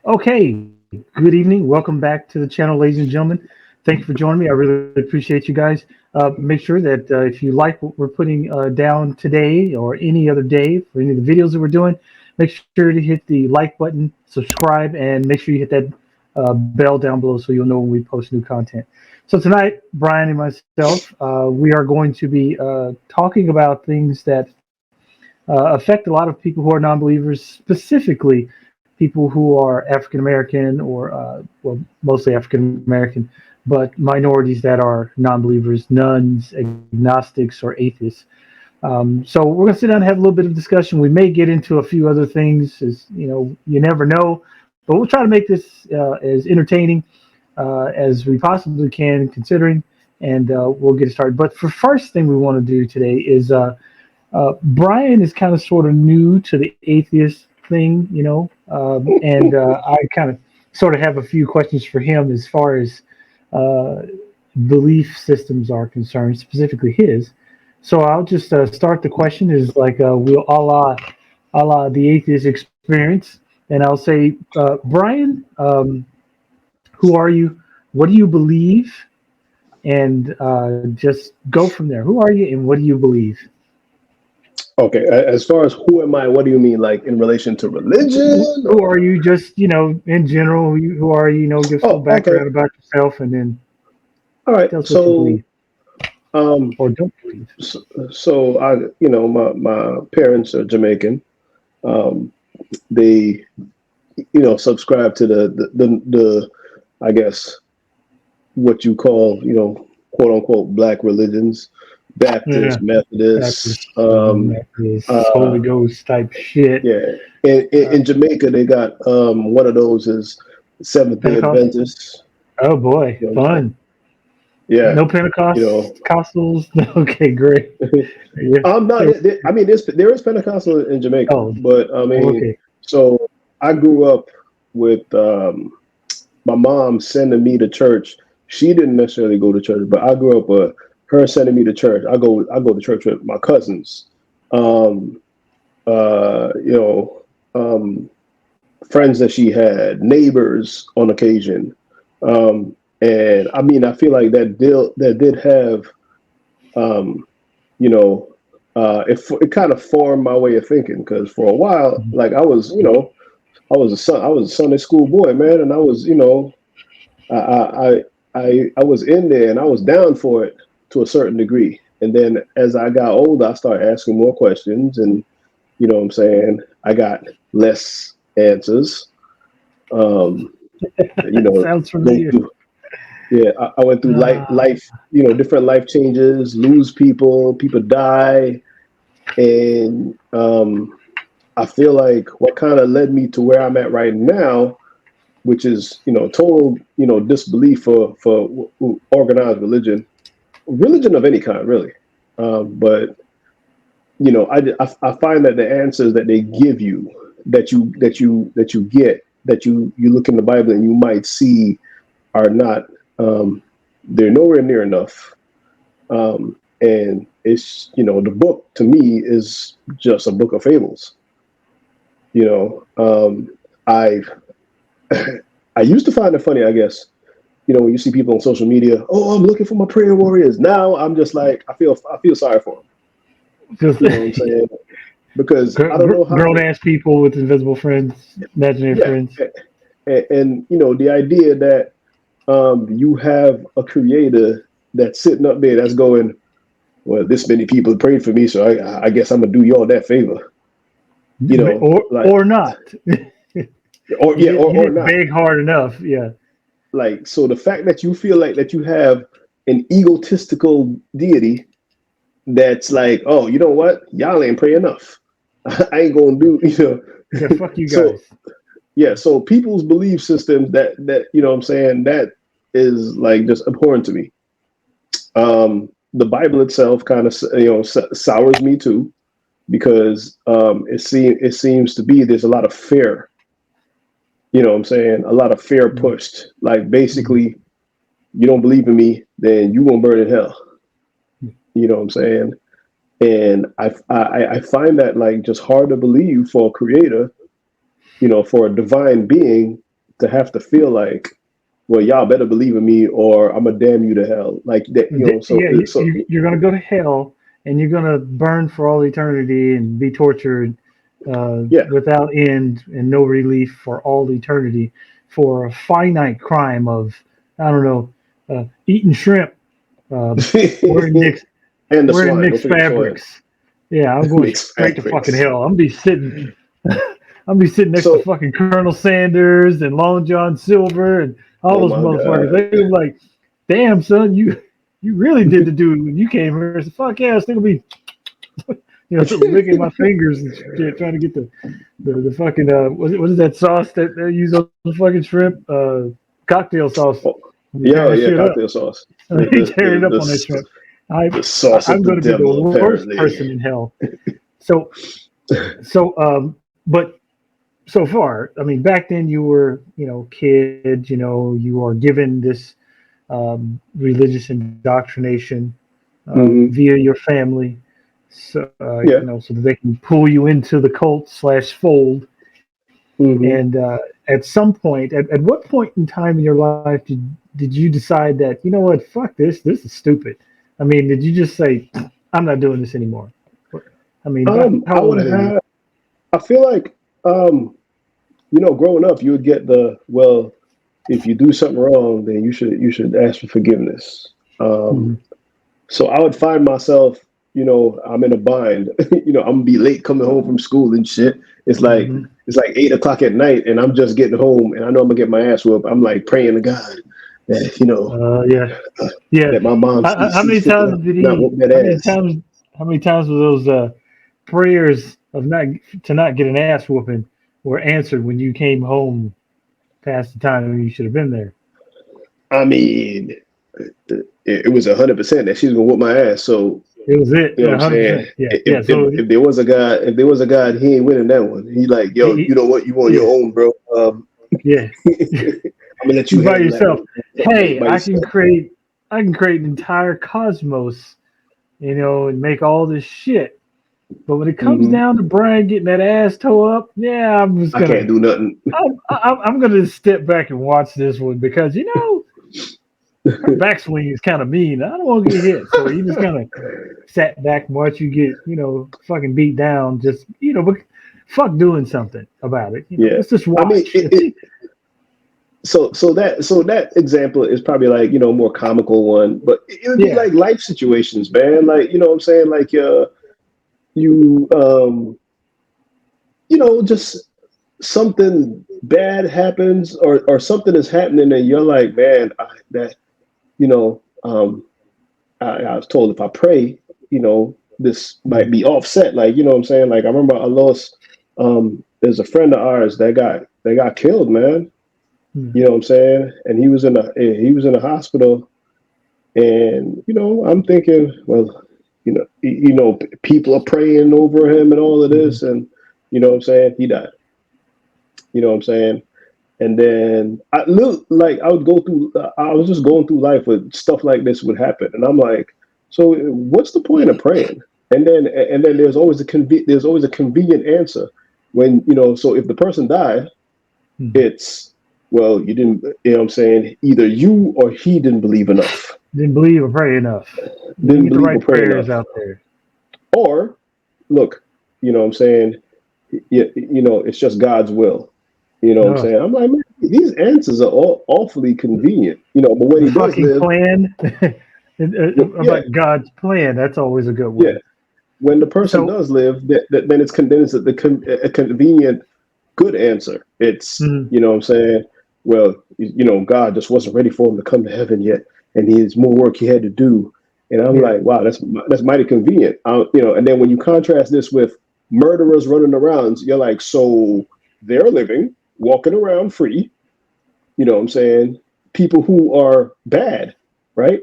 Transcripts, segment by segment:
Okay, good evening. Welcome back to the channel, ladies and gentlemen. Thank you for joining me. I really appreciate you guys. Make sure that if you like what we're putting down today or any other day for any of the videos that we're doing, make sure to hit the like button, subscribe, and make sure you hit that bell down below so you'll know when we post new content. So tonight, Brian and myself, we are going to be talking about things that affect a lot of people who are non-believers, specifically people who are African American or well, mostly African American, but minorities that are non-believers, nuns, agnostics, or atheists. So we're going to sit down and have a little bit of discussion. We may get into a few other things, as you never know, but we'll try to make this as entertaining as we possibly can, considering, and we'll get it started. But for first thing we want to do today is Brian is kind of sort of new to the atheist thing, and I kind of sort of have a few questions for him as far as uh, belief systems are concerned, specifically his. So I'll just start the question is like we'll a la the atheist experience, and I'll say, Brian, who are you? What do you believe? And just go from there. Who are you, and what do you believe? Okay, as far as who am I, what do you mean, like in relation to religion Who are or? you? Just in general, who are you? Give us a little Oh, okay, background about yourself, and then all right. tell us what you So, believe um, or don't believe. so I, my parents are Jamaican. Um, they, subscribe to the I guess what you call, quote unquote black religions, Yeah, Baptist, Methodist. Baptist, Methodist, Holy Uh, Ghost type shit. yeah. In Uh, Jamaica, they got one of those is Seventh Day Pentecost. Adventist. Oh boy, You know what I'm saying? fun. Yeah, No you know. Pentecostals. Okay, great. Yeah. No, I mean, there is Pentecostal in Jamaica, Oh, but I mean, okay. so I grew up with my mom sending me to church. She didn't necessarily go to church, but I grew up with her sending me to church. I go to church with my cousins, um, uh, you know, um, friends that she had, neighbors on occasion, and I mean, I feel like that did have um, you know, it kind of formed my way of thinking because for a while, like I was a Sunday school boy, man, and I was, I, I, I was in there and I was down for it to a certain degree. And then as I got older, I started asking more questions, and what I'm saying, I got less answers. Um, you know, Sounds go familiar. through, yeah, I went through Uh, different life changes, lose people, people die, and I feel like what kind of led me to where I'm at right now, which is total disbelief for organized religion of any kind, really. But I find that the answers that they give you, that you get, that you look in the Bible and you might see are not, they're nowhere near enough. And it's, the book to me is just a book of fables. You know, I I used to find it funny, I guess. When you see people on social media, oh, I'm looking for my prayer warriors. Now I'm just like, I feel sorry for them. just You know what I'm saying? Because I don't know grown how. ass people with invisible friends, imaginary Yeah, friends. and the idea that you have a creator that's sitting up there that's going, well, this many people prayed for me, so I guess I'm gonna do y'all that favor. Like, Or not. or yeah, You or didn't not. beg hard enough. Yeah. Like, so the fact that you feel like that you have an egotistical deity that's like, oh, you know what, y'all ain't pray enough. I ain't gonna do, Yeah. Fuck you so guys. yeah, so people's belief systems that what I'm saying, that is like just abhorrent to me. The Bible itself kind of sours me too, because it seems to be there's a lot of fear. What I'm saying, a lot of fear pushed. Like, basically, you don't believe in me, then you won't burn in hell. You know what I'm saying? And I find that, like, just hard to believe for a creator, for a divine being, to have to feel like, well, y'all better believe in me, or I'm gonna damn you to hell. Like that, you know. So, Yeah, so you're gonna go to hell, and you're gonna burn for all eternity and be tortured yeah. without end and no relief for all eternity for a finite crime of, I don't know, eating shrimp, wearing mixed And the wearing swine. Don't mixed forget the swine. fabrics. Yeah, I'm going Mixed straight to fucking fabrics. hell. I'm be sitting. I'm be sitting next to So, fucking Colonel Sanders and Long John Silver and all oh those my motherfuckers. God. They be like, "Damn, son, you really did the dude when you came here." I said, "Fuck yeah, I'm still gonna be, licking my fingers and shit, trying to get the fucking what is that sauce that they use on the fucking shrimp? Cocktail sauce. Oh, When you tear yeah, that yeah, shit up, cocktail sauce. and they tear it up on that shrimp. The sauce I'm of the going to be the devil, worst apparently. person in hell. So but so far, I mean, back then you were, kids, you are given this religious indoctrination Hmm. via your family, so Yeah. so that they can pull you into the cult/fold. Hmm. And at some point, at what point in time in your life did you decide that, you know what, fuck this is stupid? I mean, did you just say, I'm not doing this anymore? I mean, how I would old were you? have. I feel like, growing up, you would get the, well, if you do something wrong, then you should ask for forgiveness. Um, Hmm. so I would find myself, I'm in a bind. I'm gonna be late coming home from school and shit. It's like Hmm. it's like 8 o'clock at night, and I'm just getting home, and I know I'm gonna get my ass whooped. I'm like praying to God that Yeah, yeah. that my mom How sees many fit to times did not he? whoop that ass. How many times were those prayers of not to not get an ass whooping were answered when you came home past the time when you should have been there? I mean, it was 100% that she was gonna whoop my ass. So It was it, you know what I'm saying? 100%. Yeah, If, yeah. if So if there was a God, he ain't winning that one. He like, yo, you he, know what? You on your yeah, own, bro. yeah. I'm gonna let you You by handle that yourself. one Hey, by yourself. I can create an entire cosmos, and make all this shit. But when it comes Hmm. down to Brian getting that ass toe up, yeah, I can't do nothing. I'm gonna step back and watch this one because her backswing is kind of mean. I don't want to get hit, so he just kind of sat back and watched you get fucking beat down. Just but fuck doing something about it. Yeah, Let's just I mean, watch. so that example is probably like more comical one, but it would be Yeah. like life situations, man. Like what I'm saying, like you just something bad happens, or something is happening, and you're like, man, you know, um, I was told if I pray, this might Mm, be offset. Like, what I'm saying? Like, I remember I lost, there's a friend of ours that got killed, man. mm, You know what I'm saying? And he was in a hospital, and I'm thinking, well, people are praying over him and all of mhm, this, and what I'm saying, he died. You know what I'm saying? And then I would go through. I was just going through life with stuff like this would happen, and I'm like, so what's the point of praying? And then there's always a convenient answer when So if the person died, mhm. it's, well, you didn't. You know what I'm saying? Either you or he didn't believe enough, Didn't believe or pray enough. Didn't didn't get the believe or right pray prayers enough, out there. or look, what I'm saying? It's just God's will. You know what I'm No, saying? I'm like, man, these answers are all awfully convenient. But when the he does fucking live, plan yeah, about God's plan. That's always a good yeah. one. When the person So, does live, then it's condensed a convenient, good answer. It's, mhm, what I'm saying? Well, God just wasn't ready for him to come to heaven yet, and he has more work he had to do. And I'm yeah, like, wow, that's mighty convenient. And then when you contrast this with murderers running around, you're like, so they're living, walking around free. You know what I'm saying? People who are bad, right?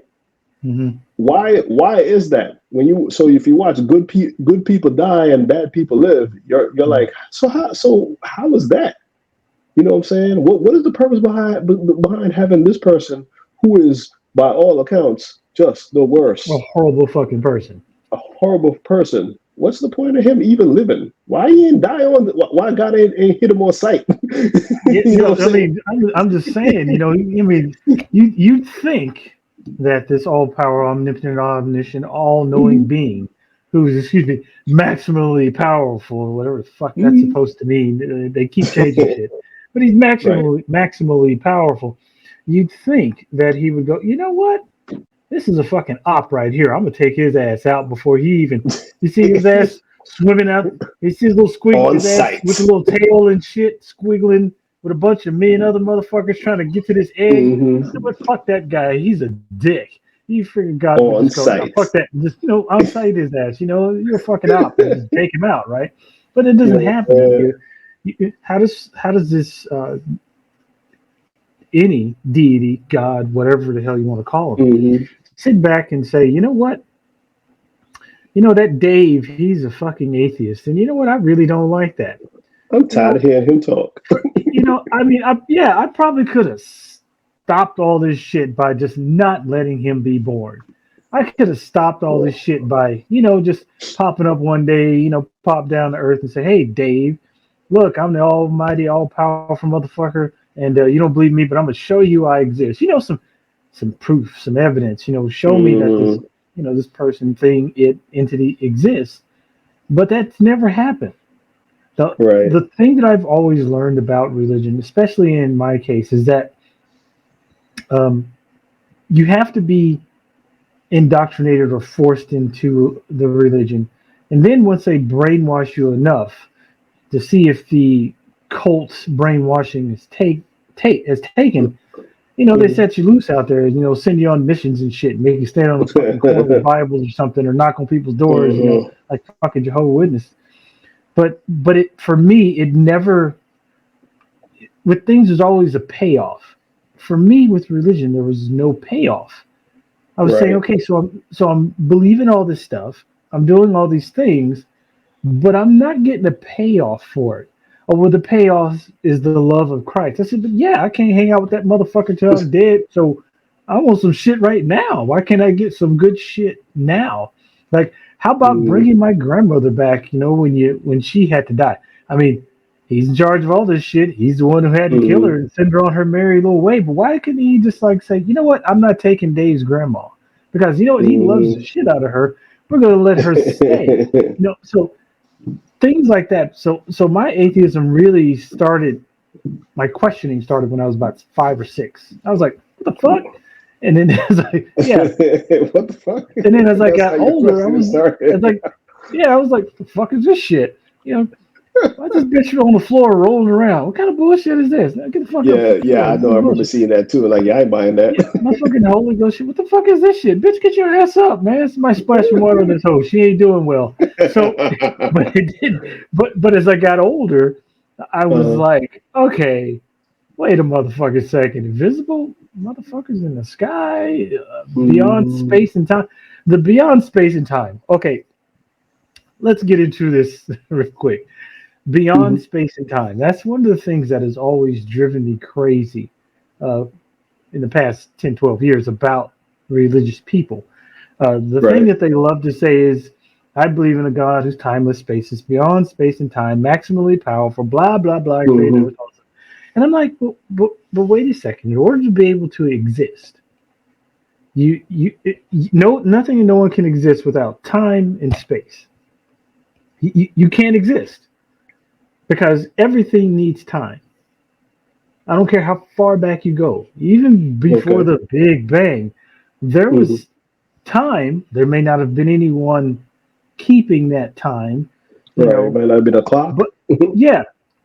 mhm, Why is that? So if you watch good people die and bad people live, you're mhm. like, so how is that? You know what I'm saying? What is the purpose behind having this person who is, by all accounts, just the A worst, horrible fucking person. a horrible person? what's the point of him even living? Why he ain't die on? Why God ain't hit him on sight? I'm just saying, you'd think that this all-power, omnipotent, omniscient, all-knowing being, who's, maximally powerful, or whatever the fuck that's supposed to mean. They keep changing shit, but he's maximally powerful. You'd think that he would go, you know what? This is a fucking op right here. I'm gonna take his ass out before he even. You see his ass swimming out. You see his little squiggle, his ass with a little tail and shit, squiggling with a bunch of me and other motherfuckers trying to get to this egg. But fuck that guy. He's a dick. You freaking got on sight. Fuck that. Just on sight his ass. You're a fucking op. And just take him out, right? But it doesn't happen. How does this any deity, God, whatever the hell you want to call him, sit back and say, you know what? That Dave, he's a fucking atheist. And you know what? I really don't like that. I'm tired of hearing him talk. I probably could have stopped all this shit by just not letting him be born. I could have stopped all this shit by, just popping up one day, pop down to earth and say, hey, Dave, look, I'm the almighty, all-powerful motherfucker. And you don't believe me, but I'm going to show you I exist. Some proof, some evidence, show me that this, this person, thing, entity exists. But that's never happened. The thing that I've always learned about religion, especially in my case, is that you have to be indoctrinated or forced into the religion. And then once they brainwash you enough to see if the cult's brainwashing is taken, they set you loose out there, send you on missions and shit, make you stand on the fucking corner with Bibles or something, or knock on people's doors, like fucking Jehovah's Witness. But for me, it never, with things, there's always a payoff. For me, with religion, there was no payoff. I was saying, okay, so I'm believing all this stuff, I'm doing all these things, but I'm not getting a payoff for it. Oh, well, the payoff is the love of Christ. I said, but yeah, I can't hang out with that motherfucker till I'm dead. So I want some shit right now. Why can't I get some good shit now? Like, how about bringing my grandmother back? When she had to die. I mean, he's in charge of all this shit. He's the one who had to kill her and send her on her merry little way. But why couldn't he just say, you know what? I'm not taking Dave's grandma because he loves the shit out of her. We're gonna let her stay. So things like that. So my atheism really started. My questioning started when I was about 5 or 6. I was like, what the fuck? And then I was like, yeah. What the fuck? And then as I got older, I was like, what the fuck is this shit? Why this bitch on the floor rolling around? What kind of bullshit is this? Get the fuck up. Yeah, I know. I remember seeing that too. Like, I ain't buying that. My fucking Holy Ghost shit. What the fuck is this shit? Bitch, get your ass up, man. Somebody splashing water on this hoe. She ain't doing well. So, but it did. But as I got older, I was like, okay, wait a motherfucking second. Invisible motherfuckers in the sky, beyond space and time. The beyond space and time. Okay, let's get into this real quick. Beyond space and time. That's one of the things that has always driven me crazy in the past 10, 12 years about religious people. The thing that they love to say is, I believe in a God who's timeless, spaces beyond space and time, maximally powerful, blah, blah, blah. And I'm like, but wait a second. In order to be able to exist, nothing and no one can exist without time and space. You can't exist. Because everything needs time. I don't care how far back you go. Even before the Big Bang, there was time. There may not have been anyone keeping that time. It might not have been a clock. But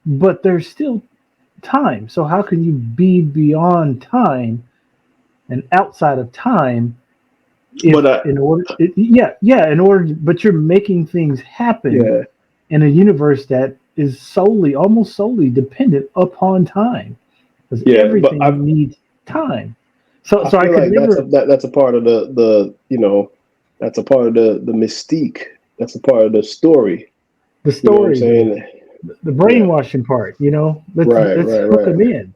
but there's still time. So how can you be beyond time and outside of time? But you're making things happen in a universe that is almost solely dependent upon time, because everything needs time. So I could never. That's a part of the that's a part of the mystique. That's a part of the story. The story, the brainwashing part. Let's hook them in.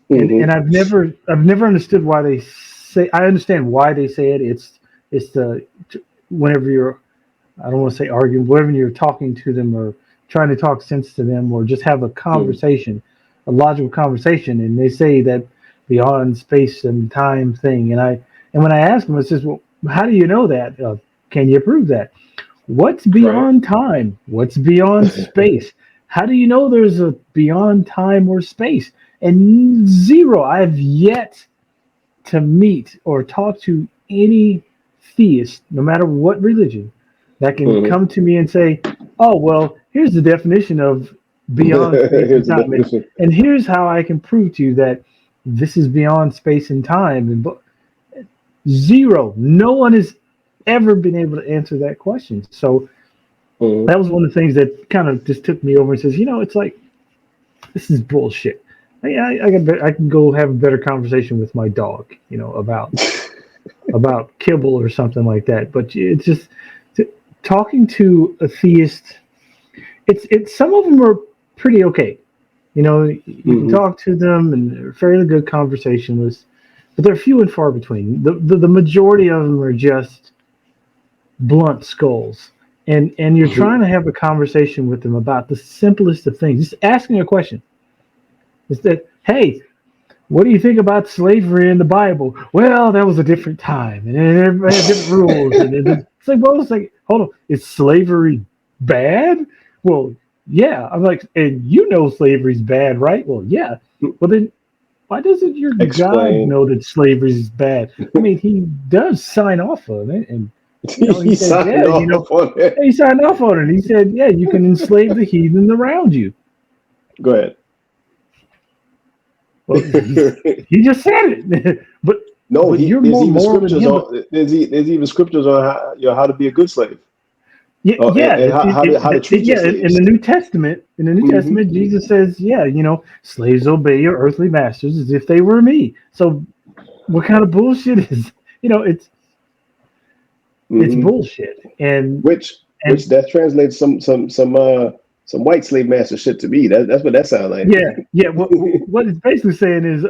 And I've never understood why they say. I understand why they say it. It's whenever you're I don't want to say arguing, whenever you're talking to them or trying to talk sense to them or just have a Mm. conversation, a logical conversation, and they say that beyond space and time thing, and when I ask them, it says, well, how do you know that? Can you prove that? What's Right. beyond time? What's beyond space? How do you know there's a beyond time or space? And zero. I've yet to meet or talk to any theist, no matter what religion, that can Mhm. come to me and say, "Oh, well, here's the definition of beyond space and Here's the time, definition. and here's how I can prove to you that this is beyond space and time." And zero. No one has ever been able to answer that question. So Mhm. that was one of the things that kind of just took me over and says, it's like this is bullshit. I can go have a better conversation with my dog, about kibble or something like that. But it's just talking to a theist. It's some of them are pretty okay. You can Mhm. talk to them and they're fairly good conversationalists, but they're few and far between. The majority of them are just blunt skulls. And you're trying Mhm. to have a conversation with them about the simplest of things. Just asking a question. Is that, hey, what do you think about slavery in the Bible? Well, that was a different time, and everybody had different rules. And it's like, well, it's like, hold on, is slavery bad? Well, yeah. I'm like, and slavery's bad, right? Well, yeah. Well, then why doesn't your God Explain. know that slavery is bad? I mean, he does sign off on it, and he He said, signed yeah, off on it. he signed off on it. He said, yeah, you can enslave the heathen around you. Go ahead. Well, he just said it, but No, you're there's more even moral than scriptures him. But on there's even scriptures on how to be a good slave. yeah, And, yeah, and how to treat your yeah. In slaves. the New Testament, Hmm. Jesus says, yeah, slaves obey your earthly masters as if they were me. So what kind of bullshit is? It's Hmm. bullshit. And Which and that translates some white slave master shit to me. That's what that sounds like. yeah, yeah. What it's basically saying is,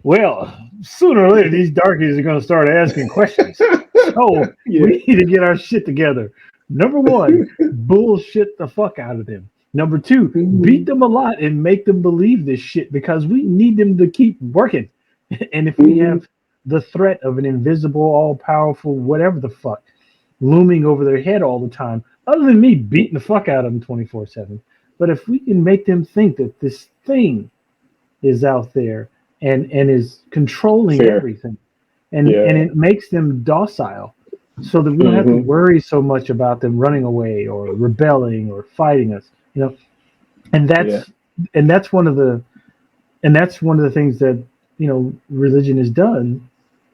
well, sooner or later these darkies are going to start asking questions. So Yeah. we need to get our shit together. Number one, bullshit the fuck out of them. Number two, beat Hmm. them a lot and make them believe this shit because we need them to keep working. And if we Hmm. have the threat of an invisible, all powerful, whatever the fuck, looming over their head all the time, other than me beating the fuck out of them 24/7, but if we can make them think that this thing is out there and is controlling Fair. everything, and Yeah. it makes them docile, so that we don't have to Hmm. worry so much about them running away or rebelling or fighting us. And Yeah. that's one of the things that religion has done,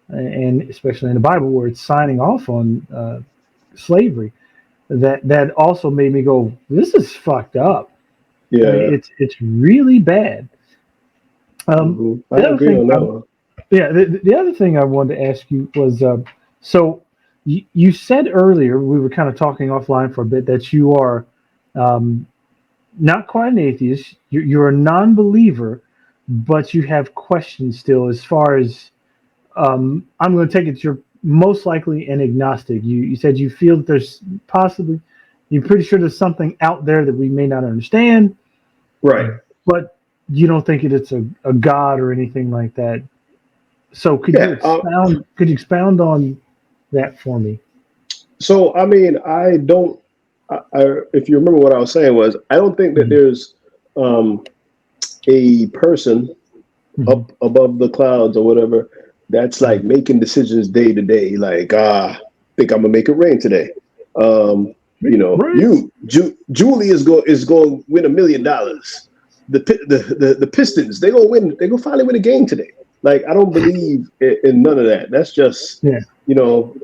and especially in the Bible where it's signing off on slavery. That also made me go, this is fucked up. I mean, Yeah. it's really bad. Hmm. I The other agree thing on that one. Yeah, the other thing I wanted to ask you was, so you said earlier, we were kind of talking offline for a bit, that you are um, not quite an atheist. You're a non-believer, but you have questions still. As far as I'm going to take it, you're most likely an agnostic. You said you feel that there's possibly, you're pretty sure there's something out there that we may not understand, Right. but you don't think it's a god or anything like that. So Yeah. could you expound on that for me? So I mean, I don't. If you remember what I was saying was, I don't think that Hmm. there's um, a person Hmm. up above the clouds or whatever that's like making decisions day to day. Like, think I'm gonna make it rain today. Um, Right. Julie is going to win $1 million. The Pistons, they gonna win. They gonna finally win a game today. Like, I don't believe in none of that. That's just Yeah. you know.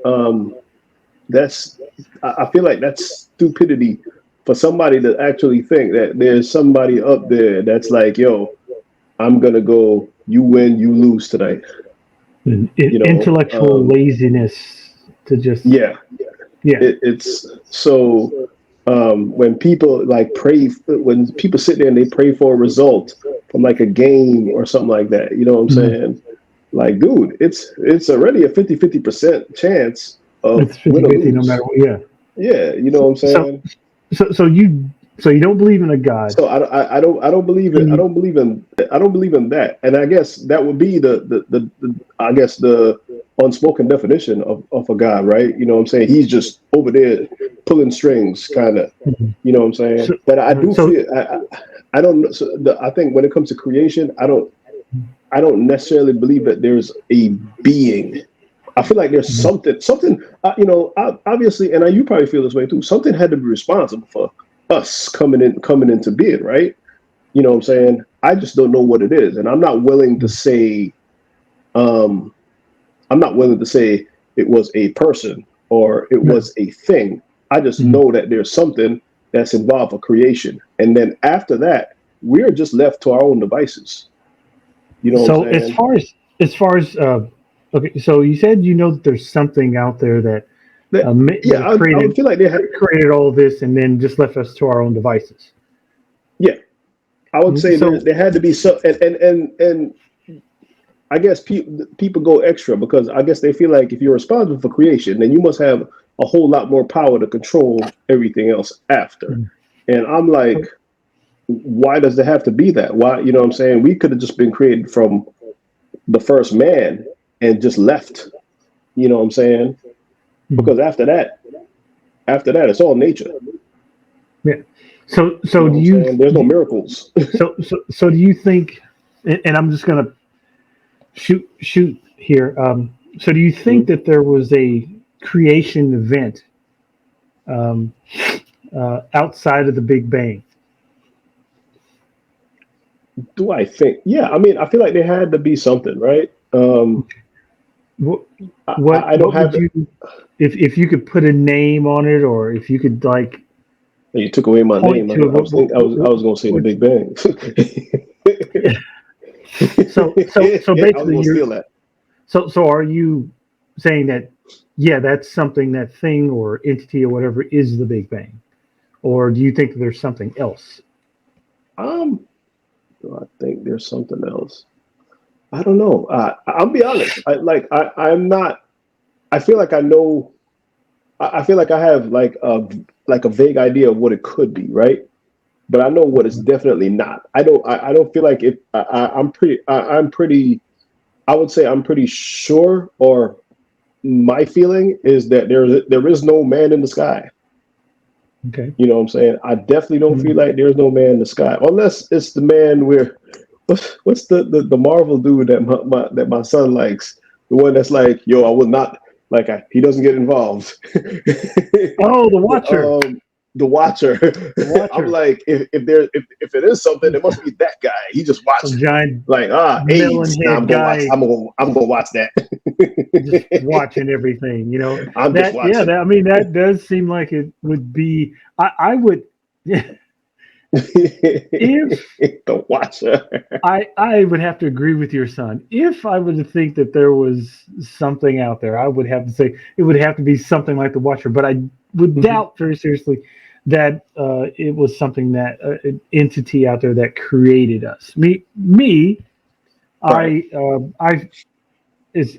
That's I feel like that's stupidity for somebody to actually think that there's somebody up there that's like, yo, I'm gonna go, you win, you lose tonight. And You know, intellectual laziness to just yeah, yeah. it's so when people like pray, when people sit there and they pray for a result from like a game or something like that, you know what I'm Mhm. saying? Like, dude, it's already a 50-50% chance of It's win or 50-50 no matter lose. what. Yeah. Yeah, you know what I'm saying. So you don't believe in a God. So I don't believe it. I don't believe in that. And I guess that would be the I guess the unspoken definition of a God, right? You know what I'm saying? He's just over there pulling strings, kind of. You know what I'm saying? But I do feel I don't know. So I think when it comes to creation, I don't necessarily believe that there's a being. I feel like there's something. You know, obviously, and you probably feel this way too. Something had to be responsible for us coming into being, right? You know what I'm saying? I just don't know what it is, and I'm not willing to say. I'm not willing to say it was a person or it was a thing. I just know that there's something that's involved for creation, and then after that, we're just left to our own devices. You know So what I'm saying? as far as okay, so you said you know that there's something out there that Yeah, I would feel like they had. created all this and then just left us to our own devices. Yeah, I would say So there had to be some, and I guess people go extra because I guess they feel like if you're responsible for creation, then you must have a whole lot more power to control everything else after. And I'm like, why does there have to be that? Why, you know what I'm saying? We could have just been created from the first man and just left. You know what I'm saying? Because after that, it's all nature. yeah. So You know do what I'm you? saying? There's no miracles. So do you think? And I'm just gonna shoot here. So do you think that there was a creation event um, outside of the Big Bang? Do I think? Yeah, I mean, I feel like there had to be something, right? What I don't what would have it. you if you could put a name on it, or if you could like You took away my point name. to it? I was going to say the Big Bang. So I was basically going to you're steal that. so are you saying that yeah, that's something, that thing or entity or whatever is the Big Bang, or do you think that there's something else? Um, I think there's something else. I don't know. I'll be honest. I'm not. I feel like I know. I feel like I have like a vague idea of what it could be, right? But I know what it's definitely not. I don't feel like it. I'm pretty. I would say I'm pretty sure, or my feeling is that there is no man in the sky. Okay. You know what I'm saying? I definitely don't feel like there's no man in the sky, unless it's the man where what's the Marvel dude that that my son likes, the one that's like, yo, I will not like he doesn't get involved. Oh, the Watcher. The Watcher. The I'm Watcher. like, if it is something, it must be that guy. He just Some watching. giant Like melon AIDS. Now head guy I'm gonna watch that. just watching everything, I'm just that yeah, watching. I mean that does seem like it would be. I would if The Watcher. I would have to agree with your son. If I were to think that there was something out there, I would have to say it would have to be something like the Watcher. But I would doubt very seriously that it was something that an entity out there that created us. Me, Right.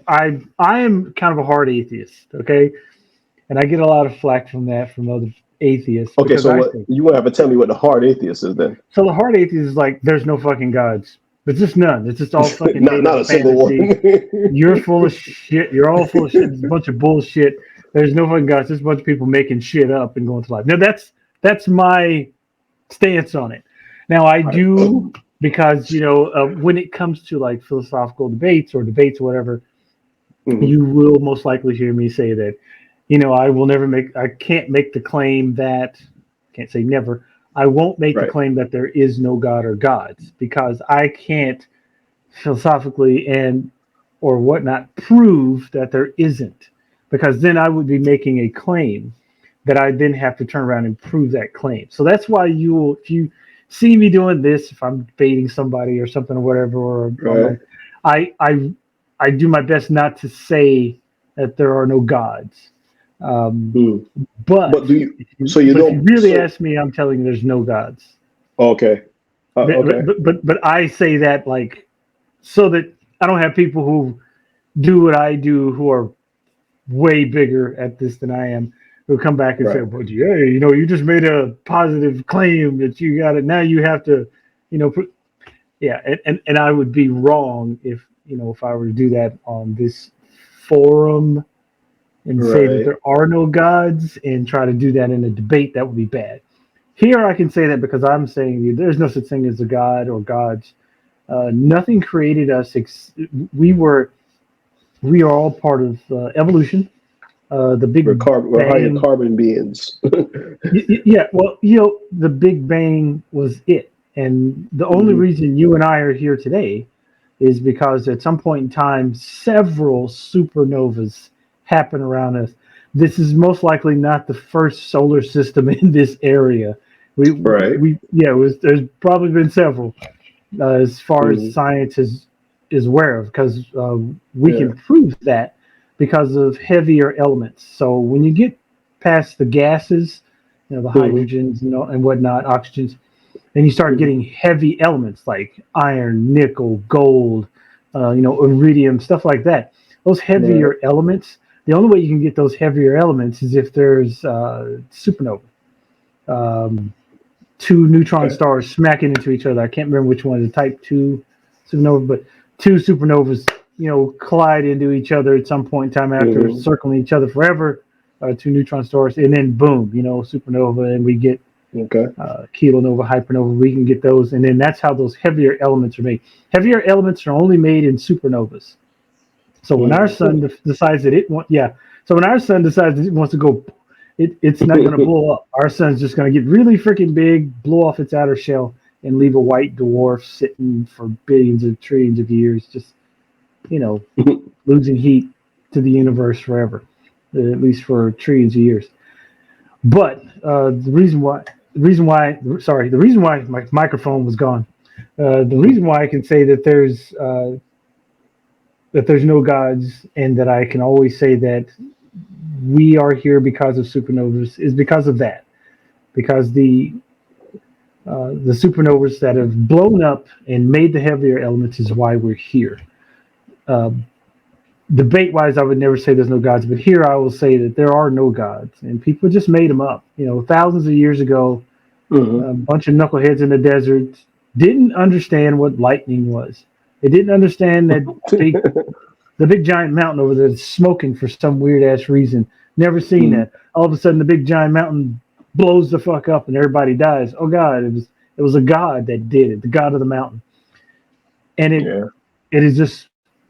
I am kind of a hard atheist. Okay, and I get a lot of flack from that from other atheists Okay, because so I what say you want to have to tell me what the hard atheist is then? so. The hard atheist is like there's no fucking gods. There's just none. It's just all fucking made Not up a single one. fantasy. You're full of shit. You're all full of shit. It's a bunch of bullshit. There's no fucking gods. There's a bunch of people making shit up and going to life. Now that's my stance on it. Now I Right. do because when it comes to like philosophical debates or debates or whatever, Mhm. you will most likely hear me say that I can't make the claim that, can't say never, I won't make the Right. claim that there is no God or gods because I can't philosophically and or whatnot prove that there isn't, because then I would be making a claim that I then have to turn around and prove that claim. So that's why if you see me doing this, if I'm debating somebody or something or whatever, or Right. online, I I I do my best not to say that there are no gods. Um, Mm. but But do you? if you, So you but if you don't. really So ask me, I'm telling you there's no gods. okay. But Okay. but I say that like so that I don't have people who do what I do who are way bigger at this than I am. who come back and say, Right. "But yeah, you just made a positive claim that you got it. Now you have to, yeah." And I would be wrong if I were to do that on this forum and say that Right. there are no gods and try to do that in a debate. That would be bad. Here I can say that because I'm saying there's no such thing as a god or gods. Nothing created us. We were we are all part of evolution. The Big We're higher Bang. carbon beings. Yeah, well, the Big Bang was it, and the only Mhm. reason you and I are here today is because at some point in time, several supernovas happen around us. This is most likely not the first solar system in this area. Right. There's probably been several as far as Mhm. science is aware of, because we Yeah. can prove that because of heavier elements. So when you get past the gases, the Mhm. hydrogens and whatnot, oxygens, and you start Mhm. getting heavy elements like iron, nickel, gold, iridium, stuff like that. Those Right. heavier elements. The only way you can get those heavier elements is if there's supernova. Um, Two neutron Okay. stars smacking into each other. I can't remember which one, the type 2 supernova, but two supernovas, collide into each other at some point in time after Mhm. circling each other forever. Two neutron stars, and then boom, supernova, and we get Okay. kilonova, hypernova. We can get those, and then that's how those heavier elements are made. Heavier elements are only made in supernovas. So when our sun Mhm. decides that it wants, yeah. So when our sun decides that it wants to go, it's not going to blow up. Our sun's just going to get really freaking big, blow off its outer shell, and leave a white dwarf sitting for billions of trillions of years, just you know, losing heat to the universe forever, at least for trillions of years. But the reason why my microphone was gone. The reason why I can say that there's no gods and that I can always say that we are here because of supernovas is because of that. Because the supernovas that have blown up and made the heavier elements is why we're here. Um, Debate wise, I would never say there's no gods, but here I will say that there are no gods, and people just made them up. Thousands of years ago, Mhm. a bunch of knuckleheads in the desert didn't understand what lightning was. They didn't understand that big the big giant mountain over there that's smoking for some weird ass reason. Never seen Mhm. that. All of a sudden, the big giant mountain blows the fuck up and everybody dies. Oh God, it was a god that did it, the god of the mountain, and Yeah. it has just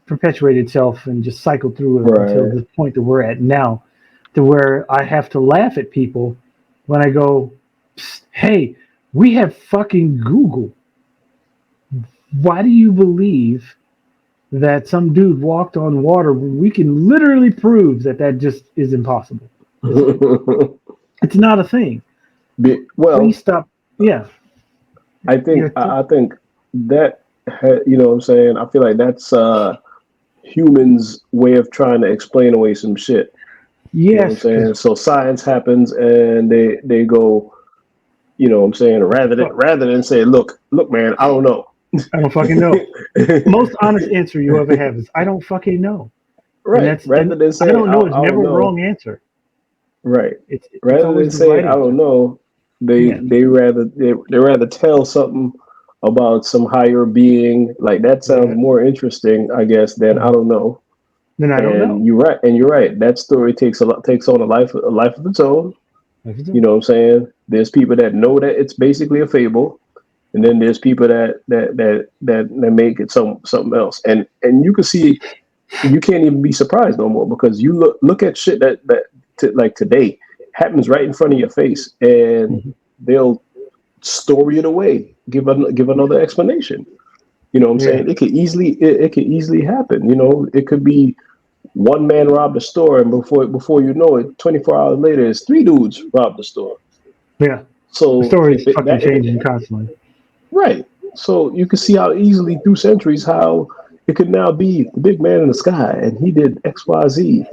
perpetuated itself and just cycled through it until Right. the point that we're at now, to where I have to laugh at people when I go, "Hey, we have fucking Google. Why do you believe that some dude walked on water when we can literally prove that just is impossible? It's, it's not a thing. Please Well, stop." Yeah, yeah, I think that you know what I'm saying. I feel like that's humans' way of trying to explain away some shit. You know what I'm yes, because saying? So science happens, and they go. You know what I'm saying? Rather than say, look, man, I don't know. I don't fucking know. Most honest answer you ever have is I don't fucking know, and Right. and Rather than I say don't know is I don't never a know. wrong answer. Right. It's Rather than always the say right I don't answer. know, Yeah, they rather tell something about some higher being. Like that sounds yeah. more interesting, I guess, than I Mhm. don't know. Then I don't know. And you're right. That story takes on a life of its own. That's You it. know what I'm saying? There's people that know that it's basically a fable, and then there's people that make it something else. And you can see you can't even be surprised no more because you look at shit like today happens right in front of your face, and Mhm. they'll story it away, give another explanation. You know what I'm Yeah, saying? It could easily happen. You know, it could be one man robbed the store, and before you know it, 24 hours later, it's three dudes robbed the store. yeah. The So story is fucking changing constantly. right, so you can see how easily through centuries how it could now be the big man in the sky, and he did X, Y, Z.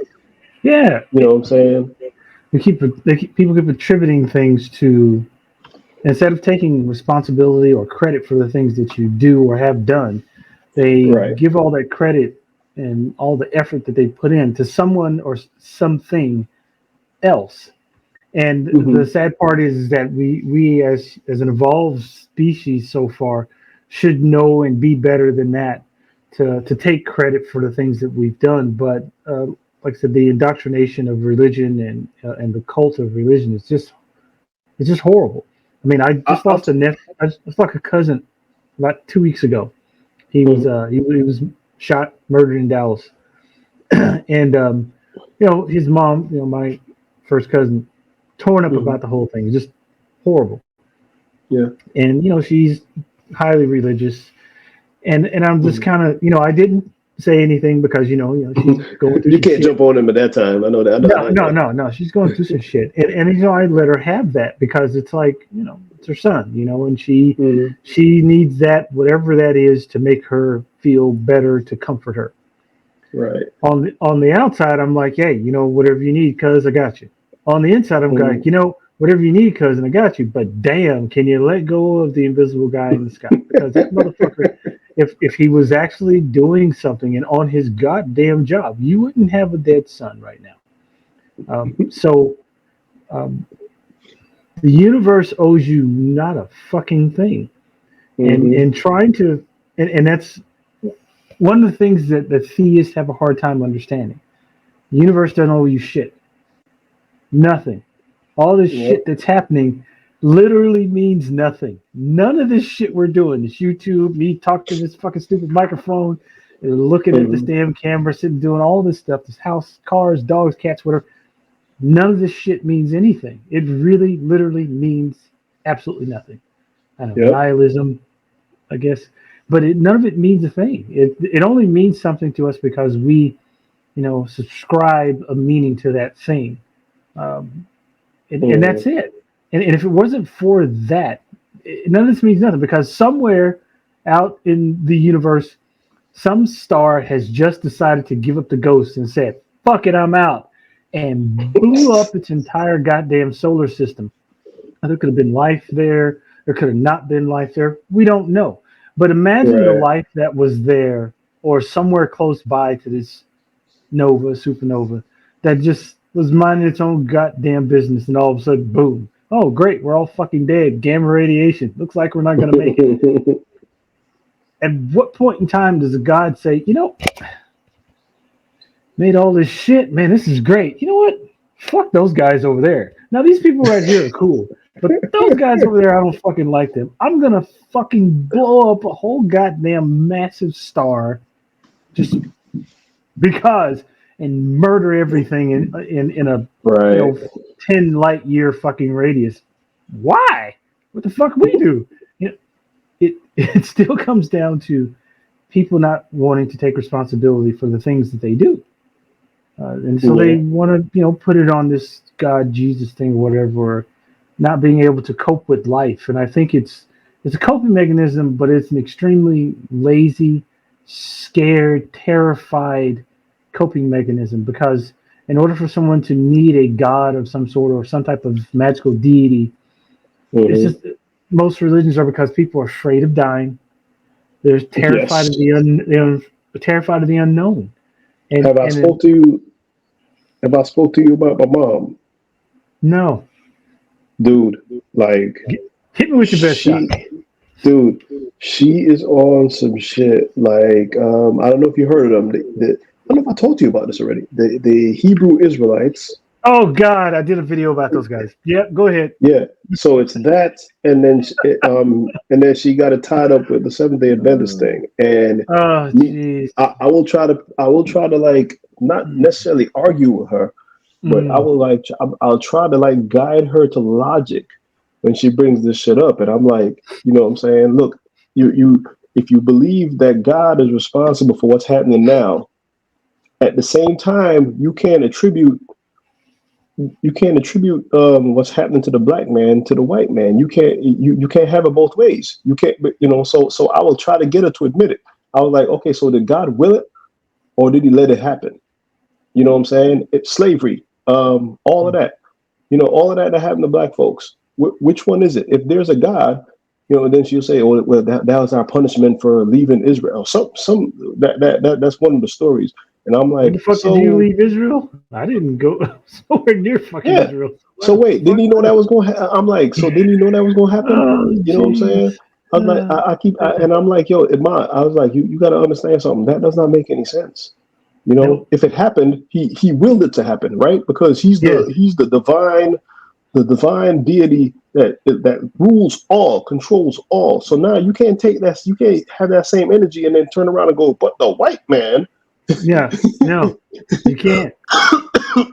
Yeah, You know what I'm saying? people keep attributing things to, instead of taking responsibility or credit for the things that you do or have done, they Right. give all that credit and all the effort that they put in to someone or something else. And Mm-hmm. the sad part is that we as an evolved species so far should know and be better than that to take credit for the things that we've done. But like I said, the indoctrination of religion and the cult of religion is just it's just horrible. I mean, I just I'll lost a nephew. I just lost a cousin about 2 weeks ago. He was Mhm. he was shot, murdered in Dallas, and his mom, my first cousin, torn up Mhm. about the whole thing. It's just horrible. Yeah. And she's highly religious, and I'm just Mhm. kind of I didn't say anything because she's going through You some can't shit. jump on him at that time. I know that. I know how No, that no, go. no, no. She's going through some shit, and I let her have that because it's like it's her son, and Hmm. she needs that whatever that is to make her feel better to comfort her. Right. On the outside, I'm like, hey, whatever you need, cuz I got you. On the inside, I'm Hmm. like, whatever you need, cousin, I got you. But damn, can you let go of the invisible guy in the sky? Because that motherfucker, if he was actually doing something and on his goddamn job, you wouldn't have a dead son right now. So um, the universe owes you not a fucking thing, and Hmm. and trying to, and that's one of the things that theists have a hard time understanding. The universe doesn't owe you shit. Nothing. All this Yep. shit that's happening literally means nothing. None of this shit we're doing, this YouTube, me talking to this fucking stupid microphone, looking at this Hmm. damn camera, sitting doing all this stuff, this house, cars, dogs, cats, whatever. None of this shit means anything. It really, literally means absolutely nothing. I don't know, Yep. nihilism, I guess, but none of it means a thing. It only means something to us because we, subscribe a meaning to that thing. Um, and Hmm. that's it. And if it wasn't for that, none of this means nothing because somewhere out in the universe, some star has just decided to give up the ghost and said, "Fuck it, I'm out," and blew up its entire goddamn solar system. Now, there could have been life there. There could have not been life there. We don't know. But imagine the Right. life that was there or somewhere close by to this supernova, that just was minding its own goddamn business, and all of a sudden, boom! Oh, great, we're all fucking dead. Gamma radiation. Looks like we're not gonna make it. At what point in time does a god say, made all this shit, man, this is great. You know what? Fuck those guys over there. Now these people right here are cool, but those guys over there, I don't fucking like them. I'm gonna fucking blow up a whole goddamn massive star just because and murder everything in a you Right. know 10 light year fucking radius. Why? What the fuck we do? It still comes down to people not wanting to take responsibility for the things that they do, and so they Yeah. want to put it on this God Jesus thing or whatever, or not being able to cope with life. And I think it's a coping mechanism, but it's an extremely lazy, scared, terrified coping mechanism because in order for someone to need a god of some sort or some type of magical deity, it's Hmm. just most religions are because people are afraid of dying. They're terrified Yes. of terrified of the unknown. And Have I and spoke to you? Have I spoke to you about my mom, no, dude? Like hit me with your best shot. she, dude, she is on some shit. Like I don't know if you heard of them. I don't know if I told you about this already. The Hebrew Israelites. Oh God, I did a video about those guys. Yeah, go ahead. Yeah. So it's that, and then and then she got it tied up with the Seventh Day Adventist thing. And Oh me, jeez. I will try to like not Mm, necessarily argue with her, but I mm, will like I'll try to like guide her to logic when she brings this shit up. And I'm like, you know what I'm saying? Look, you if you believe that God is responsible for what's happening now, at the same time, you can't attribute what's happening to the black man to the white man. You can't have it both ways. You can't, so I will try to get her to admit it. I was like, okay, so did God will it or did he let it happen? You know what I'm saying? It's slavery, all of mm. that, all of that happened to black folks. Which one is it? If there's a God, then she'll say, well, that was our punishment for leaving Israel. That's one of the stories. And I'm When the like, fuck did you so leave Israel? I didn't go somewhere near fucking yeah. Israel. So What the wait, didn't fuck? you know that was going to I'm like, so didn't you know that was going to happen? Oh, You know what I'm saying? jeez. I was like, and I'm like, yo, I was like, you got to understand something. That does not make any sense. You know, No. if it happened, he willed it to happen, right? Because Yes. he's the divine deity that rules all, controls all. So now you can't take that, you can't have that same energy and then turn around and go, but the white man, Yeah. No. You can't.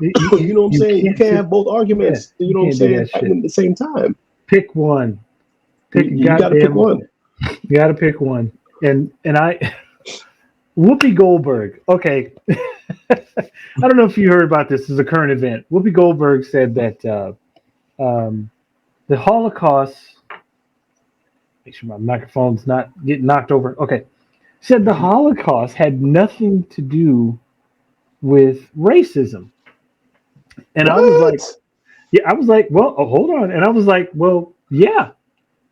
you know what I'm You saying? You can't can't sit. have both Yeah. arguments, you You know what I'm can't do saying, that shit. happening at the same time. Pick one. Pick a You got to pick goddamn. one. You got to pick one. And I. Whoopi Goldberg. Okay. I don't know if you heard about this. This is a current event. Whoopi Goldberg said that the Holocaust. Make sure my microphone's not getting knocked over. Okay. Said the Holocaust had nothing to do with racism. And I was like, What? yeah, I was like, well, oh, hold on. And I was like, well, yeah,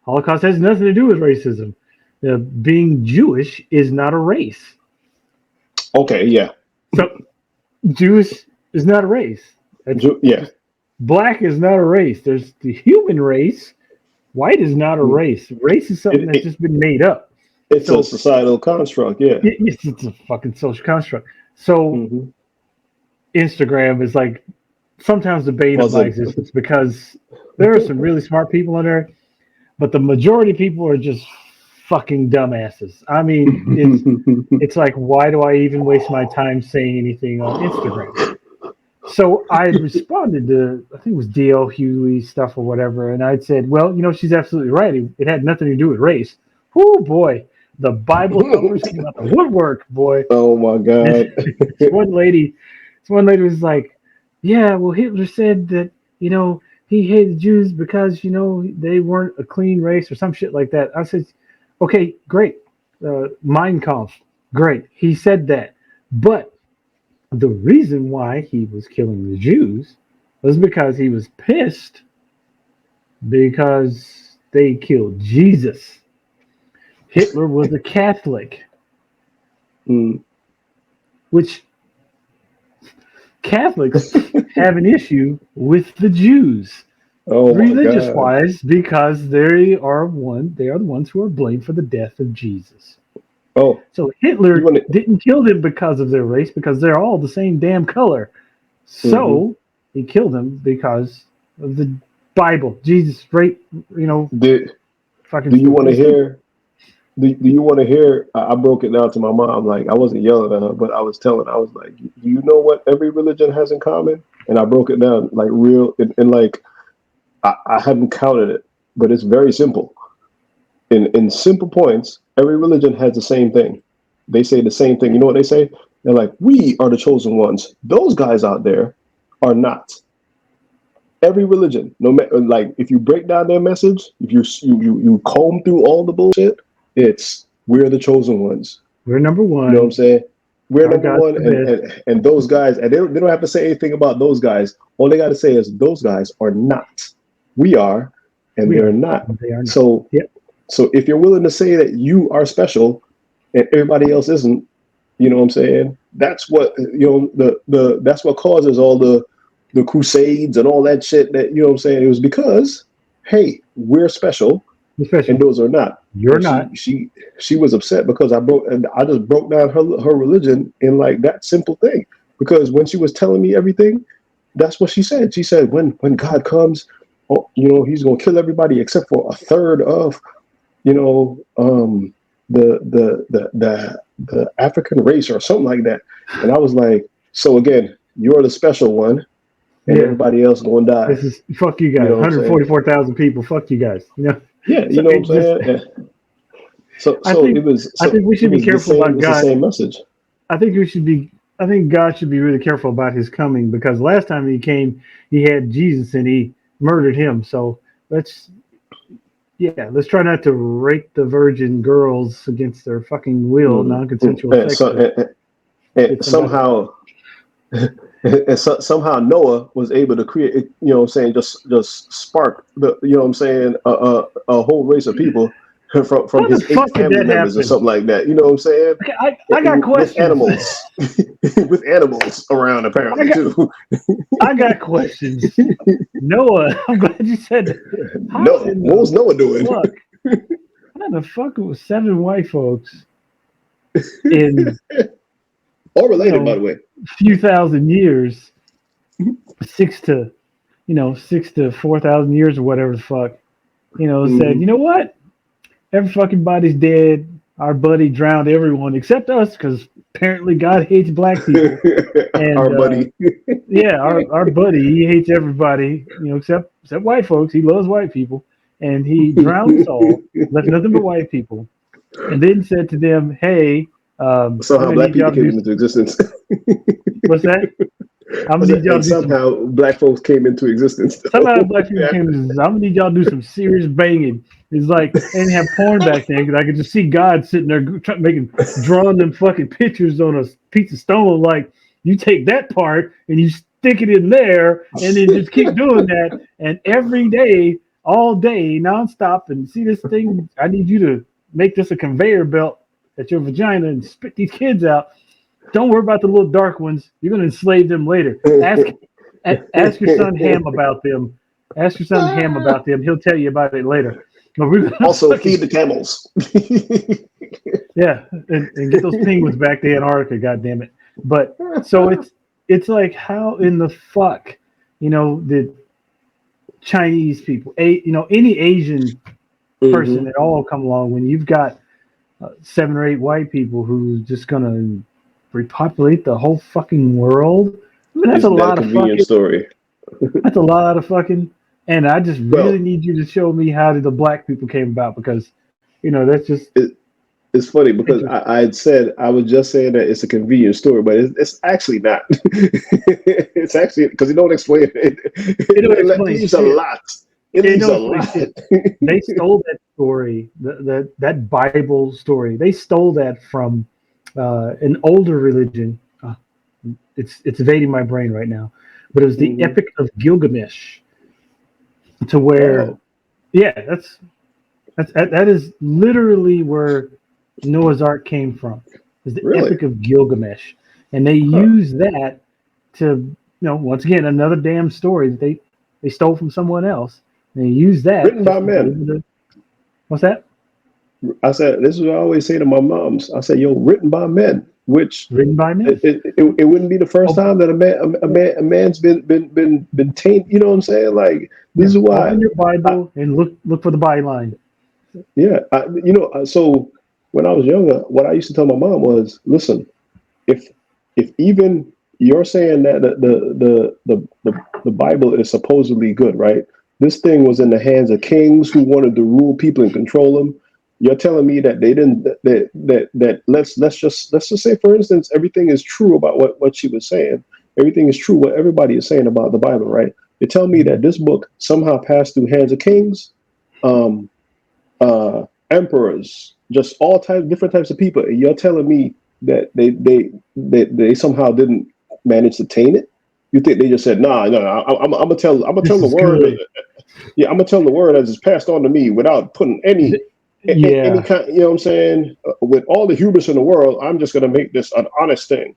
Holocaust has nothing to do with racism. Being Jewish is not a race. Okay, yeah. So Jewish is not a race. It's Yeah. just black is not a race. There's the human race. White is not a race. Race is something It, that's it, just been made up. it's a So societal construct, yeah. it's a fucking social construct. So Hmm. Instagram is like sometimes debated my Buzzing. existence because there are some really smart people on there, but the majority of people are just fucking dumbasses. I mean, it's like why do I even waste my time saying anything on Instagram? So I responded to I think it was DL Hughley stuff or whatever, and I said, well, she's absolutely right. It had nothing to do with race. Oh boy, the Bible thumpers came out the woodwork, boy. Oh my This, God. this one lady, this one lady was like, "Yeah, well, Hitler said that he hated Jews because they weren't a clean race or some shit like that." I said, "Okay, great, Mein Kampf, great. He said that, but the reason why he was killing the Jews was because he was pissed because they killed Jesus. Hitler was a Catholic, Mm. which Catholics have an issue with the Jews, Oh my religious God. wise, because they are the ones who are blamed for the death of Jesus. Oh, So you Hitler want to? didn't kill them because of their race, because they're all the same damn color. Hmm. So he killed them because of the Bible. Jesus, right? Do, Fucking do you want stupid. to It's stupid. hear? Do you want to hear? I broke it down to my mom. Like I wasn't yelling at her, but I was telling. I was like, "Do you know what every religion has in common?" And I broke it down like real and like I haven't counted it, but it's very simple. In simple points, every religion has the same thing. They say the same thing. You know what they say? They're like, "We are the chosen ones. Those guys out there are not." Every religion, no matter like if you break down their message, if you comb through all the bullshit, it's we're the chosen ones. We're number You know what I'm one. saying? We're Our number God's one, the and best. and those guys, and they don't have to say anything about those guys. All they got to say is those guys are not. We are, and We they're are. not. They are not. So Yep. so if you're willing to say that you are special and everybody else isn't, you know what I'm saying? That's what the that's what causes all the crusades and all that shit that you know what I'm saying? It was because, hey, we're special You're and special. those are not. You're And not. she was upset because I just broke down her religion in like that simple thing. Because when she was telling me everything, that's what she said. She said when God comes, oh, he's gonna kill everybody except for a third of you know, the African race or something like that. And I was like, so again, you're the special one, and Yeah. everybody else gonna die. This is fuck you You guys. know what I'm saying? 144,000 people. Fuck you guys. Yeah, you So know what I'm it just. saying. So I so think. it was I think we should be the careful same. about It's the God. same message. I think we should be. I think God should be really careful about His coming because last time He came, He had Jesus and He murdered him. So let's. Yeah, let's try not to rape the virgin girls against their fucking will, non-consensual And, sex. so, To and get somebody. somehow Noah was able to create, you know what I'm saying, just spark the, you know what I'm saying, a whole race of people. from How the his 8 fuck did family that members or happen? something like that. You know what I'm saying? Okay, I got With questions. animals, with animals around apparently too. I got questions. Noah, I'm glad you said that. How No, in what was the Noah doing? fuck? How the fuck it was 7 white folks in All related, by the way. a few thousand years, 6 to 4,000 years or whatever the fuck, said, you know what? Every fucking body's dead. Our buddy drowned everyone except us because apparently God hates black people. And Our buddy. yeah, our buddy, he hates everybody, except white folks. He loves white people. And he drowned us all, left nothing but white people, and then said to them, hey, I'm Somehow gonna black need y'all people to came do into existence. what's that? I'm gonna need y'all And to do some somehow black folks came into existence. somehow black people came to this. I'm gonna need y'all to do some serious banging. It's like they didn't have porn back then because I could just see God sitting there drawing them fucking pictures on a piece of stone. Like you take that part and you stick it in there, and then just keep doing that. And every day, all day, nonstop. And see this thing. I need you to make this a conveyor belt at your vagina and spit these kids out. Don't worry about the little dark ones. You're gonna enslave them later. Ask your son Ham about them. Ask your son Ham about them. He'll tell you about it later. But we're gonna Also, feed the camels. yeah, and get those penguins back to Antarctica. God damn it! But so it's like how in the fuck, the Chinese people, any Asian person at all come along when you've got 7 or 8 white people who's just gonna repopulate the whole fucking world. I mean, that's a lot of fucking story. That's a lot of fucking. And I just really need you to show me how the black people came about because, that's just. It's funny because I was just saying that it's a convenient story, but it's actually not. It's actually because it don't explain it. It leaves a lot. It leaves a lot. They stole that story, that Bible story. They stole that from an older religion. It's evading my brain right now, but it was the Epic of Gilgamesh. To where, that is literally where Noah's Ark came from. Is the Epic of Gilgamesh, and they use that to, once again, another damn story that they stole from someone else. And they use that written by men. What's that? I said this is what I always say to my moms. I said, "Yo, written by men." Which written by men. It wouldn't be the first time that a man's been tainted. You know what I'm saying? Like this is why. Open your Bible and look for the byline. Yeah, so when I was younger, what I used to tell my mom was, listen, if even you're saying that the Bible is supposedly good, right? This thing was in the hands of kings who wanted to rule people and control them. You're telling me that they didn't that let's just say, for instance, everything is true about what she was saying. Everything is true what everybody is saying about the Bible, right? You're telling me that this book somehow passed through hands of kings, emperors, just all different types of people, and you're telling me that they somehow didn't manage to taint it? You think they just said, nah, no, I'm gonna tell the word. Yeah, I'm gonna tell the word as it's passed on to me without putting any kind, you know what I'm saying? With all the hubris in the world, I'm just going to make this an honest thing.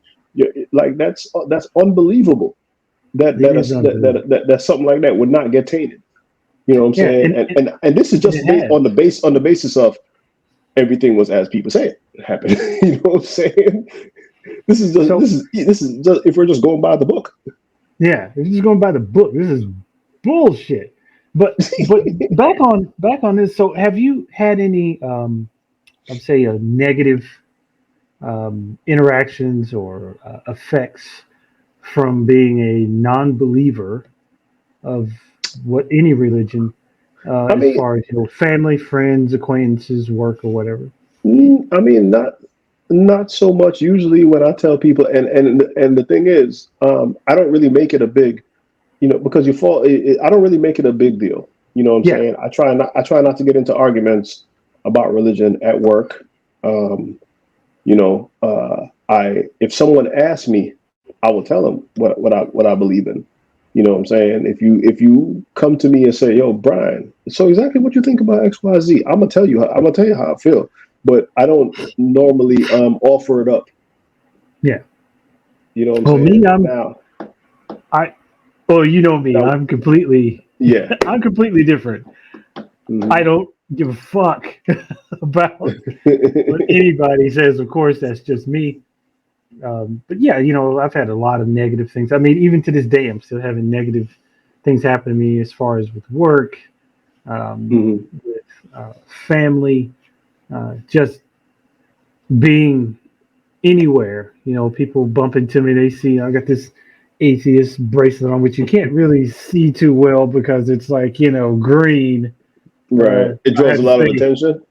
Like that's unbelievable. That something like that would not get tainted. You know what I'm saying? And this is just based on the basis of everything was as people say it happened. You know what I'm saying? This is just if we're just going by the book. Yeah, if you're just going by the book, this is bullshit. But back on this. So, have you had any, I'd say, negative interactions or effects from being a non-believer of any religion, as far as family, friends, acquaintances, work, or whatever? I mean, not so much. Usually, when I tell people, and the thing is, I don't really make it a big. Because I don't really make it a big deal. You know what I'm saying? I try not to get into arguments about religion at work. If someone asks me, I will tell them what I believe in. You know what I'm saying? If you come to me and say, "Yo, Brian, so exactly what you think about XYZ," I'm gonna tell you. I'm gonna tell you how I feel, but I don't normally offer it up. Yeah. You know what I'm Well, me, saying? Now, well, you know me. now, I'm completely, yeah. I'm completely different. I don't give a fuck about what anybody says. Of course, that's just me. But yeah, I've had a lot of negative things. I mean, even to this day, I'm still having negative things happen to me as far as with work, with family, just being anywhere. People bump into me. They see I got this atheist bracelet on, which you can't really see too well because it's like green. Right. It I draws have a to lot of say, attention.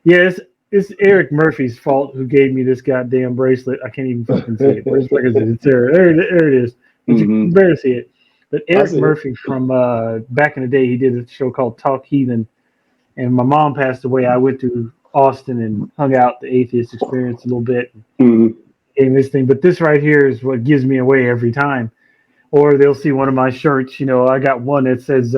yes, it's Eric Murphy's fault who gave me this goddamn bracelet. I can't even fucking see it. Where's Where is it? It's there. There it is. But you can barely see it. But I Eric see it. Murphy from back in the day, he did a show called Talk Heathen, and my mom passed away. I went to Austin and hung out the atheist experience a little bit in this thing. But this right here is what gives me away every time. Or they'll see one of my shirts. I got one that says,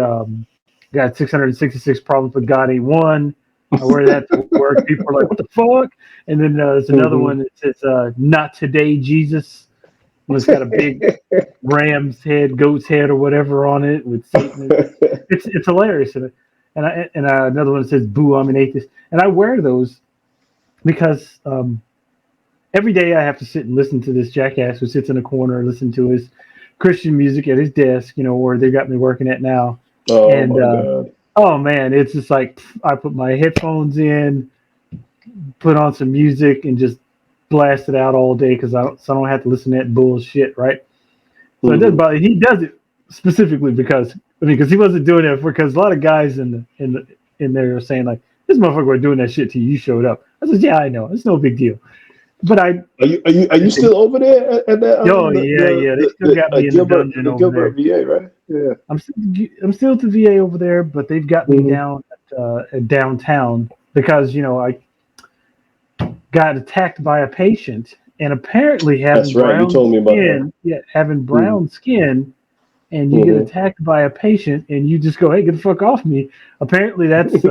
got 666 problems, but God ain't one. I wear that to work. People are like, what the fuck? And then there's another one that says, not today, Jesus. And it's got a big ram's head, goat's head, or whatever on it with Satan. It's hilarious. And another one that says, boo, I'm an atheist. And I wear those because every day I have to sit and listen to this jackass who sits in a corner and listen to his Christian music at his desk, where they got me working at now. Oh And my God. oh man, it's just like I put my headphones in, put on some music, and just blast it out all day because I don't have to listen to that bullshit, right? So it doesn't bother. He does it specifically because he wasn't doing it because a lot of guys in there are saying like, this motherfucker was doing that shit till you showed up. I said, yeah, I know, it's no big deal. But are you still over there at that yeah, they still got me in the dungeon over Gilbert there. VA, right? Yeah. I'm still at the VA over there, but they've got me down at downtown because I got attacked by a patient, and apparently That's right. You told me about that. having brown skin, and you get attacked by a patient, and you just go, hey, get the fuck off me. Apparently that's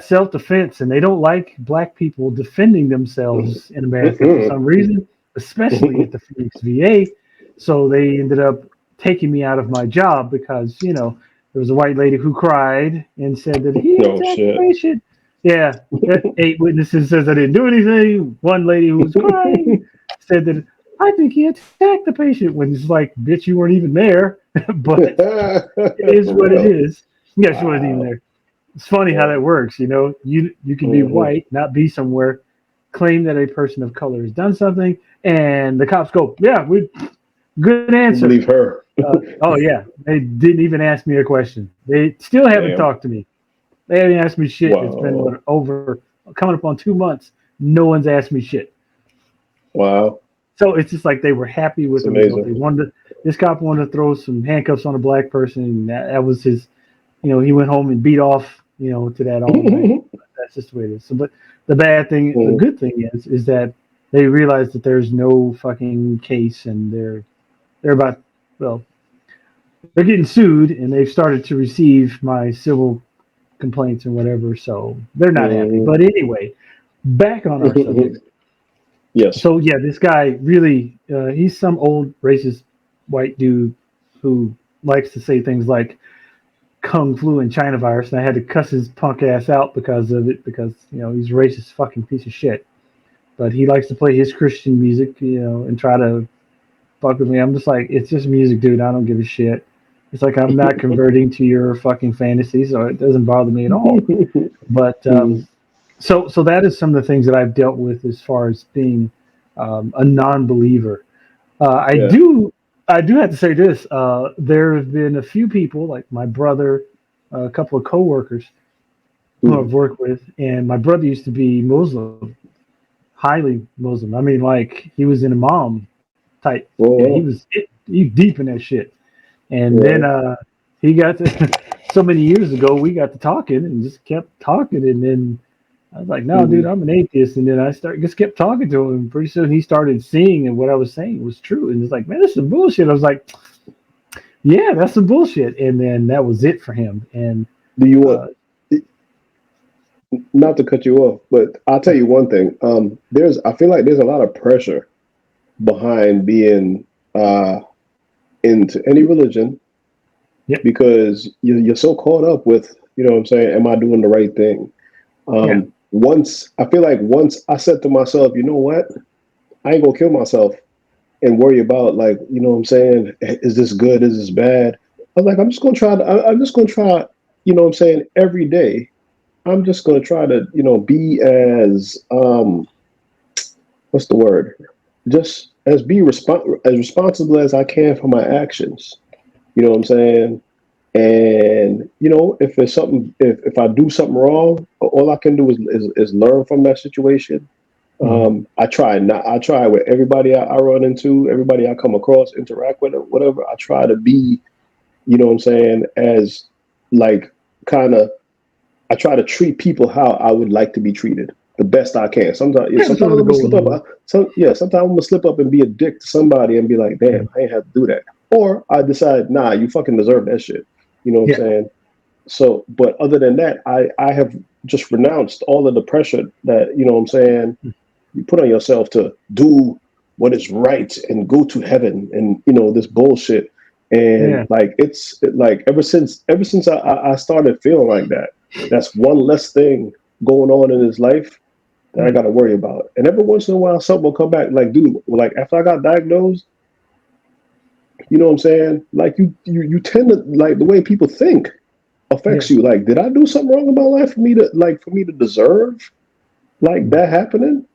self-defense, and they don't like black people defending themselves in America for some reason, especially at the Phoenix VA. So they ended up taking me out of my job because, there was a white lady who cried and said that he attacked the patient. Yeah, 8 witnesses says I didn't do anything. One lady who was crying said that I think he attacked the patient when it's like, bitch, you weren't even there. But it is what it is. Yeah, she wasn't even there. It's funny how that works, You can be white, not be somewhere, claim that a person of color has done something, and the cops go, "Yeah, good answer." Believe her. Oh yeah, they didn't even ask me a question. They still haven't talked to me. They haven't asked me shit. Wow. It's been coming up on 2 months. No one's asked me shit. Wow. So it's just like they were happy with the result. Amazing. This cop wanted to throw some handcuffs on a black person, and that was his. He went home and beat off, to that all night. That's just the way it is. So, but the good thing is that they realize that there's no fucking case, and they're they're getting sued, and they've started to receive my civil complaints and whatever. So they're not happy. But anyway, back on our subject. Yes. So yeah, this guy really, he's some old racist white dude who likes to say things like Kung Flu and China virus, and I had to cuss his punk ass out because of it, because he's a racist fucking piece of shit. But he likes to play his Christian music, and try to fuck with me. I'm just like, it's just music, dude. I don't give a shit. It's like I'm not converting to your fucking fantasy, so it doesn't bother me at all. But so that is some of the things that I've dealt with as far as being a non-believer. I do have to say this. There have been a few people, like my brother, a couple of coworkers who I've worked with, and my brother used to be Muslim, highly Muslim. I mean, like he was an imam type. He was deep in that shit. And then he got to, so many years ago, we got to talking and just kept talking, and then I was like, no, dude, I'm an atheist. And then I just kept talking to him. And pretty soon he started seeing, and what I was saying was true. And it's like, man, this is bullshit. I was like, Yeah, that's some bullshit. And then that was it for him. And Do you want, uh, not to cut you off, but I'll tell you one thing. I feel like there's a lot of pressure behind being uh, into any religion yeah, because you're so caught up with, you know what I'm saying, am I doing the right thing? yeah, Once I feel like once I said to myself, you know what, I ain't gonna kill myself and worry about like, you know what I'm saying, is this good, is this bad? I was like, I'm just gonna try, you know what I'm saying, every day. I'm just gonna try to, you know, be as what's the word? Just as as responsible as I can for my actions. You know what I'm saying? And you know, if it's something, if I do something wrong, all I can do is learn from that situation. mhm, I try with everybody I run into, everybody I come across, interact with, or whatever. I try to be, you know what I'm saying, as like kind of I try to treat people how I would like to be treated the best I can. Sometimes, yeah, yeah. That's sometimes sort of I'm the gonna goal in slip the up. world. Sometimes I'm gonna slip up and be a dick to somebody and be like, "Damn, Mhm. I ain't have to do that." Or I decide, "Nah, you fucking deserve that shit." You know what I'm Yeah, saying? So, but other than that, I have just renounced all of the pressure that you know what I'm saying you put on yourself to do what is right and go to heaven and you know this bullshit. And yeah, like like ever since I started feeling like that, that's one less thing going on in his life that I yeah, got to worry about. And every once in a while, something will come back. Like, dude, like after I got diagnosed, you know what I'm saying? Like you tend to like the way people think yeah. affects you. Like, did I do something wrong in my life for me to deserve like Mhm. that happening?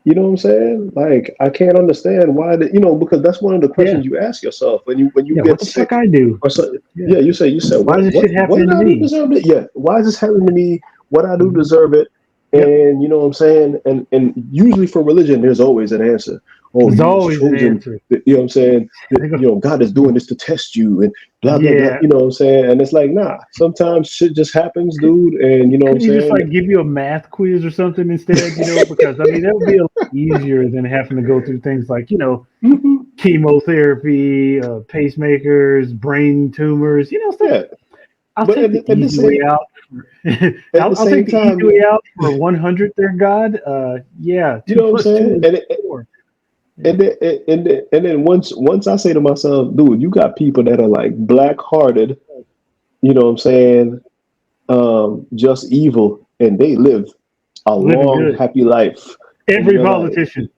You know what I'm saying? Like, I can't understand why you know, because that's one of the Yeah, questions you ask yourself when you yeah. get What the fuck sick I do? or so. Yeah. Yeah, you said Why is this shit what happening did to I do to me? deserve it? Yeah, why is this happening to me? What I do Mhm. deserve it? Yep. And you know what I'm saying? And usually for religion, there's always an answer. Oh, There's you was always an chosen. answer. You know what I'm saying? They go, You know, God is doing this to test you and blah blah blah. yeah. You know what I'm saying? And it's like, nah. Sometimes shit just happens, dude. And you know what I'm Couldn't he just saying? like give you a math quiz or something instead? Because I mean that would be a lot easier than having to go through things like Mhm. chemotherapy, pacemakers, brain tumors, stuff. Yeah, I'll but take the at the easy way same out. at the I'll take same the easy time, way out for 100. There, God. Yeah, you two know what I'm plus two saying? is 4. Yeah. And then once I say to myself, dude, you got people that are like black hearted, you know what I'm saying, just evil, and they live a Living long, good. happy life in Every real life. politician.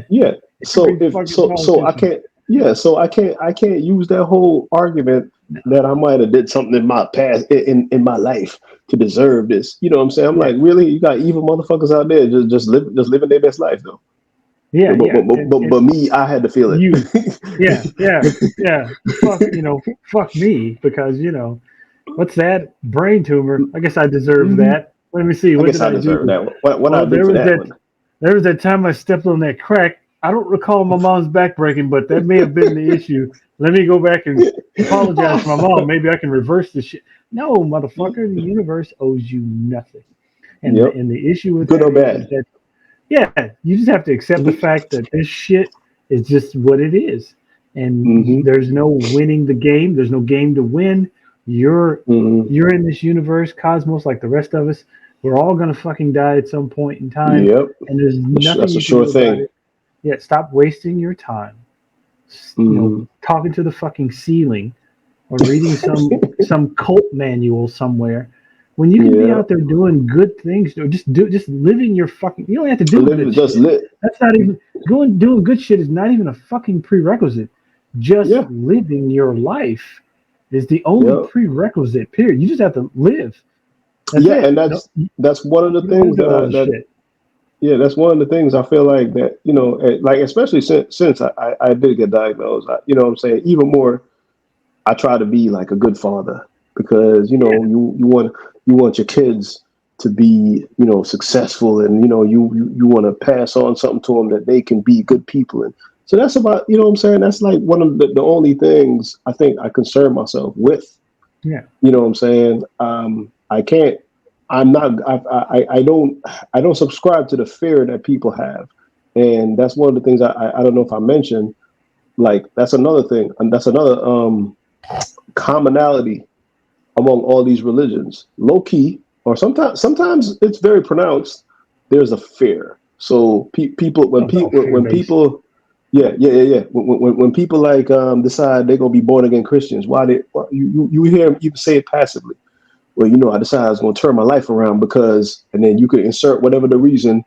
Yeah. So Every if fucking so I politician. can't yeah, so I can't use that whole argument that I might have did something in my past in my life to deserve this. You know what I'm saying? I'm Yeah. like, really? You got evil motherfuckers out there just living their best life though. Yeah. But Yeah. And but me, I had to feel you. Yeah. it. Yeah. Yeah. Fuck me because what's that brain tumor? I guess I deserve Hmm. that. Let me see. I What guess did I I do? deserve that one. What I Well, do for that one? there was that time I stepped on that crack. I don't recall my mom's back breaking, but that may have been the issue. Let me go back and apologize to my mom. Maybe I can reverse the shit. No, motherfucker, the universe owes you nothing. And Yep. the issue with Good that or is bad. that yeah, you just have to accept the fact that this shit is just what it is. And Hmm. there's no winning the game. There's no game to win. You're Hmm. you're in this universe, cosmos, like the rest of us. We're all gonna fucking die at some point in time, Yep. and there's nothing That's a you can sure do about thing. it. Yet stop wasting your time, Hmm. talking to the fucking ceiling or reading some cult manual somewhere when you can be Yeah. out there doing good things or just living your fucking you don't have to do good Live just shit. lit. That's not even doing good shit is not even a fucking prerequisite. Just Yeah. living your life is the only Yep. prerequisite, period. You just have to live. That's Yeah, it. and No, that's one of the you don't have things to do that all I this that shit. yeah, that's one of the things I feel like that, you know, like especially since I did get diagnosed, you know what I'm saying? Even more, I try to be like a good father because, you Yeah. know, you want your kids to be, you know, successful and, you know, you want to pass on something to them that they can be good people. And so that's about, you know what I'm saying? That's like one of the only things I think I concern myself with. Yeah. You know what I'm saying? I can't. I'm not. I don't subscribe to the fear that people have, and that's one of the things I don't know if I mentioned. Like that's another thing, and that's another. commonality among all these religions, low key, or sometimes it's very pronounced. There's a fear. So when people, when people like decide they're gonna be born again Christians, you hear them even say it passively. Well, I decided I was gonna turn my life around because, and then you could insert whatever the reason,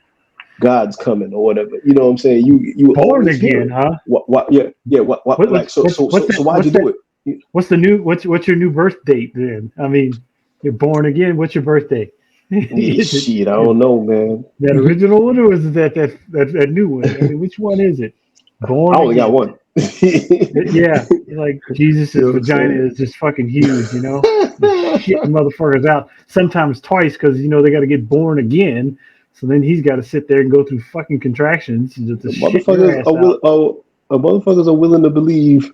God's coming or whatever. You know what I'm saying? You born again, huh? What? Yeah. What? So why'd you do it? What's your new birth date then? I mean, you're born again. What's your birthday? Shit, I don't know, man. That original one, or is it that new one? I mean, which one is it? Born. I only got one. Yeah, like Jesus' vagina is just fucking huge, shitting motherfuckers out sometimes twice because they got to get born again. So then he's got to sit there and go through fucking contractions. Motherfuckers are willing to believe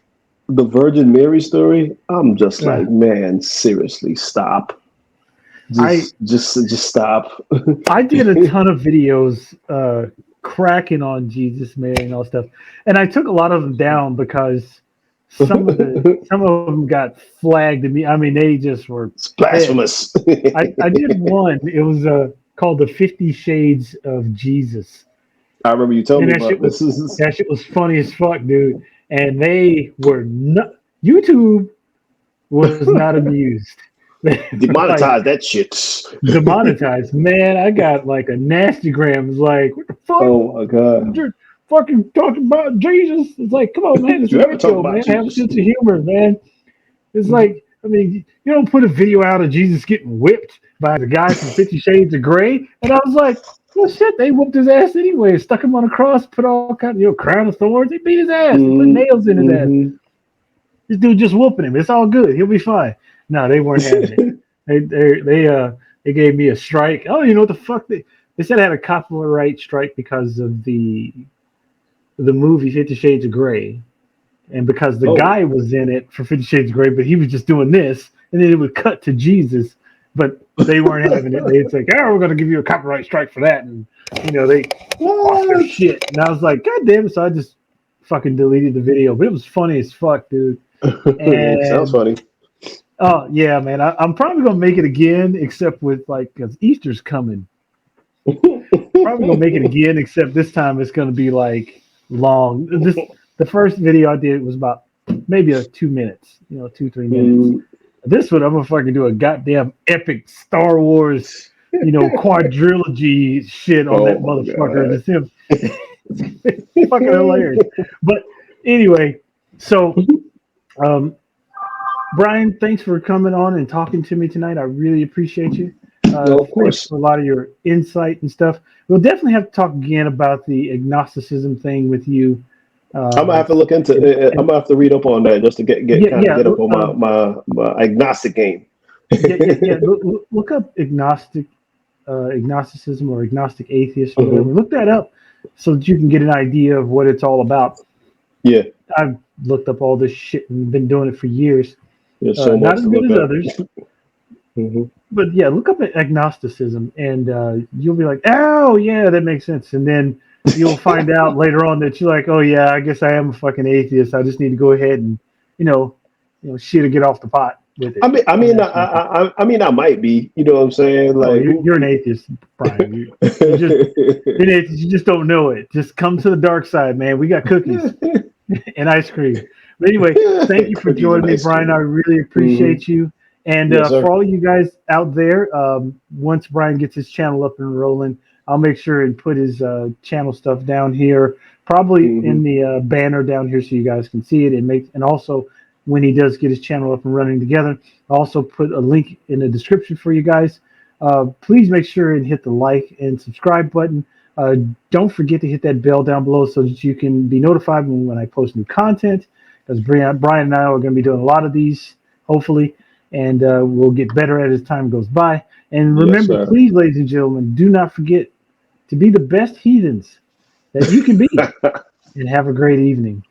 the Virgin Mary story. I'm just like, man, seriously, stop. Just stop. I did a ton of videos cracking on Jesus, Mary, and all stuff, and I took a lot of them down because some of them got flagged to me. I mean, they just were blasphemous. I did one. It was called the 50 Shades of Jesus. I remember you told me about this. That shit was funny as fuck, dude. And they were not. YouTube was not amused. Demonetize that shit. Demonetized, man. I got like a nasty gram. It's like, what the fuck? Oh my god! You're fucking talking about Jesus. It's like, come on, man. It's a video, man. Have a sense of humor, man. It's like, I mean, you don't put a video out of Jesus getting whipped by the guy from 50 Shades of Grey. And I was like, well, shit, they whooped his ass anyway. Stuck him on a cross, put all kind of, crown of thorns. They beat his ass. They put nails in his ass. This dude just whooping him. It's all good. He'll be fine. No, they weren't having it. They gave me a strike. Oh, you know what the fuck? They said I had a copyright strike because of the movie 50 Shades of Grey. And because the guy was in it for 50 Shades of Grey, but he was just doing this, and then it would cut to Jesus, but they weren't having it. They'd say, we're going to give you a copyright strike for that. And, they lost their shit. And I was like, God damn it. So I just fucking deleted the video. But it was funny as fuck, dude. And, sounds funny. Oh, yeah, man. I'm probably going to make it again, except with, because Easter's coming. Probably going to make it again, except this time it's going to be, long. The first video I did was about maybe 2 minutes, 2-3 minutes. This one, I'm going to fucking do a goddamn epic Star Wars, quadrilogy shit on that motherfucker. It's fucking hilarious. But anyway, so, Brian, thanks for coming on and talking to me tonight. I really appreciate you. Of course. For a lot of your insight and stuff. We'll definitely have to talk again about the agnosticism thing with you. I'm gonna have to look into it. I'm gonna have to read up on that just to get up on my agnostic game. Look up agnosticism or agnostic atheist or whatever. Look that up so that you can get an idea of what it's all about. Yeah, I've looked up all this shit and been doing it for years. So not as good as others. But yeah, look up agnosticism and you'll be like, oh yeah, that makes sense. And then you'll find out later on that you're like, oh yeah, I guess I am a fucking atheist. I just need to go ahead and shit or get off the pot with it. I mean, I might be. You know what I'm saying? Like, you're an atheist, Brian. You're an atheist. You just don't know it. Just come to the dark side, man. We got cookies and ice cream. But anyway, thank you for joining me, Brian. I really appreciate you. And for all you guys out there, once Brian gets his channel up and rolling, I'll make sure and put his channel stuff down here, probably in the banner down here so you guys can see it. And also when he does get his channel up and running together, I'll also put a link in the description for you guys. Please make sure and hit the like and subscribe button. Don't forget to hit that bell down below so that you can be notified when I post new content, because Brian and I are going to be doing a lot of these, hopefully, and we'll get better as time goes by. And remember, please, ladies and gentlemen, do not forget to be the best heathens that you can be. And have a great evening.